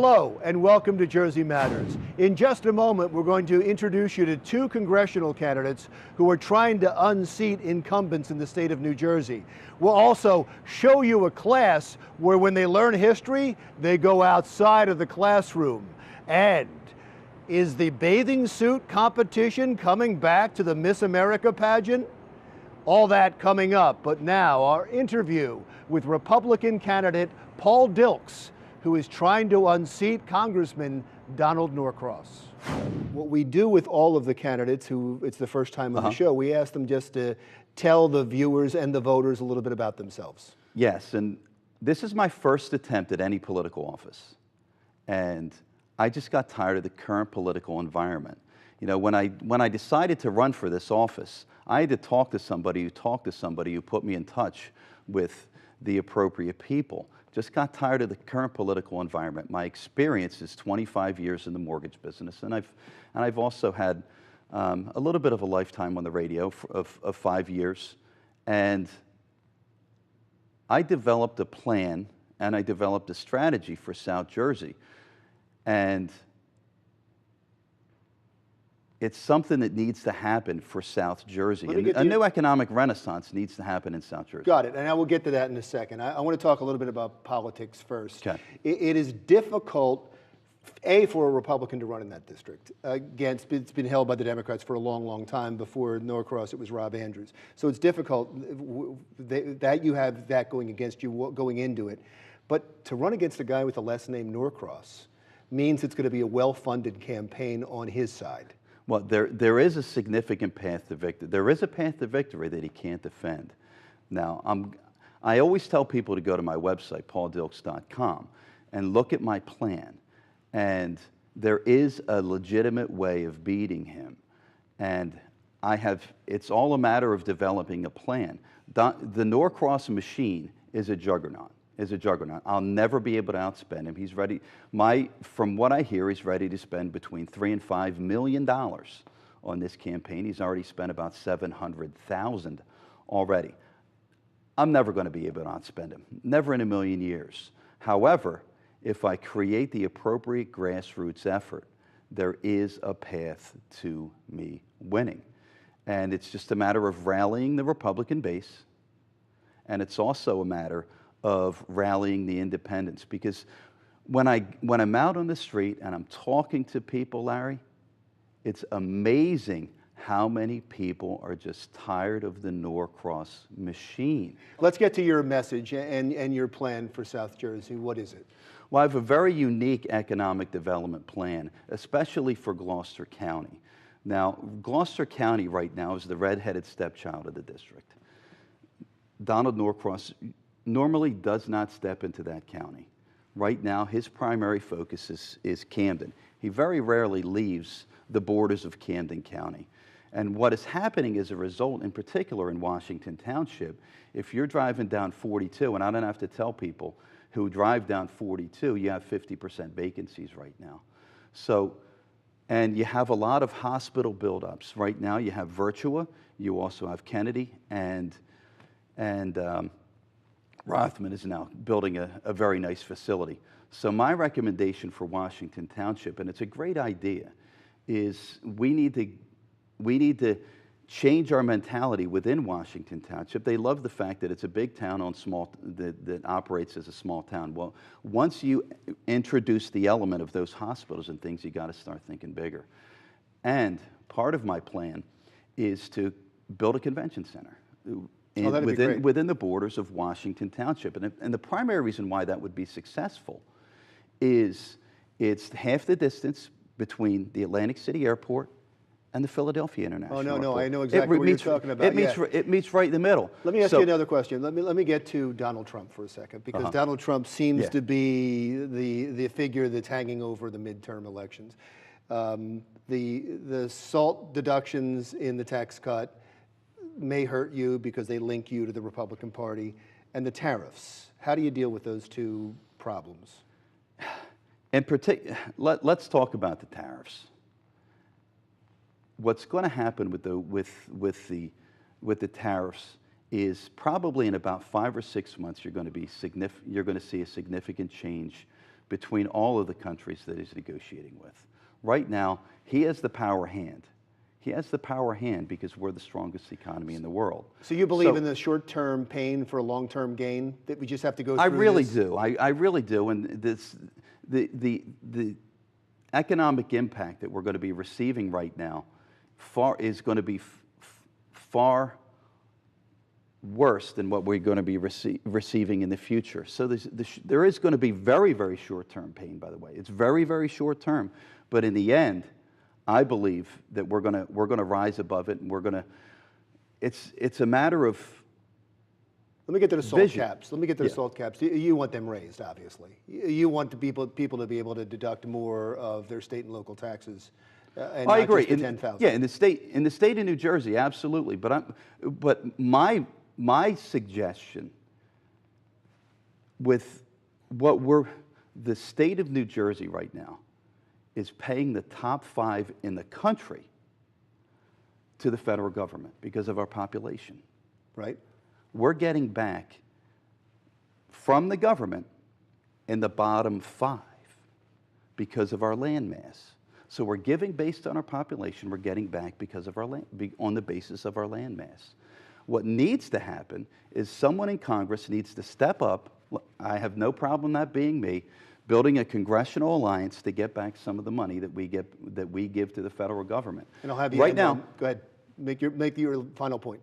Hello and welcome to Jersey Matters. In just a moment, we're going to introduce you to two congressional candidates who are trying to unseat incumbents in the state of New Jersey. We'll also show you a class where when they learn history, they go outside of the classroom. And is the bathing suit competition coming back to the Miss America pageant? All that coming up, but now our interview with Republican candidate Paul Dilks, who is trying to unseat Congressman Donald Norcross. What we do with all of the candidates who it's the first time on the show, we ask them just to tell the viewers and the voters a little bit about themselves. Yes, and this is my first attempt at any political office. And I just got tired of the current political environment. You know, when I decided to run for this office, I had to talk to somebody who put me in touch with the appropriate people. Just got tired of the current political environment. My experience is 25 years in the mortgage business, and I've also had a little bit of a lifetime on the radio of 5 years. And I developed a plan and I developed a strategy for South Jersey. And it's something that needs to happen for South Jersey. A new economic renaissance needs to happen in South Jersey. Got it, and I will get to that in a second. I want to talk a little bit about politics first. Okay. It is difficult, for a Republican to run in that district. Again, it's been held by the Democrats for a long, long time. Before Norcross, it was Rob Andrews. So it's difficult that you have that going against you going into it. But to run against a guy with a last name Norcross means it's going to be a well-funded campaign on his side. Well, there is a significant path to victory. There is a path to victory that he can't defend. Now, I always tell people to go to my website, pauldilks.com, and look at my plan. And there is a legitimate way of beating him. And it's all a matter of developing a plan. The Norcross machine is a juggernaut. I'll never be able to outspend him. He's ready. From what I hear, he's ready to spend between $3 and $5 million on this campaign. He's already spent about $700,000 already. I'm never going to be able to outspend him. Never in a million years. However, if I create the appropriate grassroots effort, there is a path to me winning. And it's just a matter of rallying the Republican base. And it's also a matter of rallying the independents, because when I'm out on the street and I'm talking to people, Larry, it's amazing how many people are just tired of the Norcross machine. Let's get to your message and your plan for South Jersey. What is it? Well, I have a very unique economic development plan, especially for Gloucester County. Now, Gloucester County right now is the redheaded stepchild of the district. Donald Norcross normally does not step into that county. Right now, his primary focus is Camden. He very rarely leaves the borders of Camden County. And what is happening as a result, in particular in Washington Township, if you're driving down 42, and I don't have to tell people who drive down 42, you have 50% vacancies right now. So, and you have a lot of hospital buildups. Right now, you have Virtua, you also have Kennedy, and Rothman is now building a very nice facility. So my recommendation for Washington Township, and it's a great idea, is we need to change our mentality within Washington Township. They love the fact that it's a big town that operates as a small town. Well, once you introduce the element of those hospitals and things, you got to start thinking bigger. And part of my plan is to build a convention center within the borders of Washington Township. And the primary reason why that would be successful is it's half the distance between the Atlantic City Airport and the Philadelphia International Airport. No, I know exactly what you're talking about. It meets right in the middle. Let me ask you another question. Let me get to Donald Trump for a second, because Donald Trump seems to be the figure that's hanging over the midterm elections. The SALT deductions in the tax cut may hurt you because they link you to the Republican Party, and the tariffs. How do you deal with those two problems? In particular, let's talk about the tariffs. What's going to happen with the tariffs is probably in about 5 or 6 months you're going to see a significant change between all of the countries that he's negotiating with. Right now, he has the power hand. He has the power hand because we're the strongest economy in the world. So you believe in the short-term pain for a long-term gain, that we just have to go through I really this? do. I really do. And the economic impact that we're going to be receiving right now is going to be far worse than what we're going to be receiving in the future. So there is going to be very, very short-term pain, by the way. It's very, very short-term. But in the end, I believe that we're going to rise above it, and we're going to. It's a matter of. Let me get to the salt vision. caps. Let me get to the salt caps. You want them raised, obviously. You want the people to be able to deduct more of their state and local taxes. And I not agree. Just the 10,000. Yeah, in the state of New Jersey, absolutely. But my suggestion with the state of New Jersey right now is paying the top 5 in the country to the federal government because of our population. Right. We're getting back from the government in the bottom 5 because of our land mass. So we're giving based on our population, we're getting back because of our on the basis of our land mass. What needs to happen is someone in Congress needs to step up. I have no problem that being me, building a congressional alliance to get back some of the money that we give to the federal government. And I'll have you right now. Go ahead. Make your final point.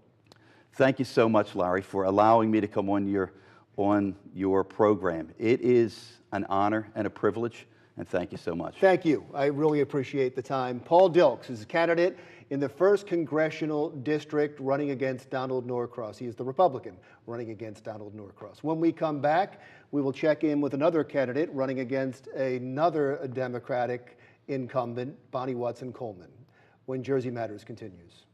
Thank you so much, Larry, for allowing me to come on your program. It is an honor and a privilege, and thank you so much. Thank you. I really appreciate the time. Paul Dilks is a candidate in the 1st Congressional District running against Donald Norcross. He is the Republican running against Donald Norcross. When we come back, we will check in with another candidate running against another Democratic incumbent, Bonnie Watson Coleman, when Jersey Matters continues.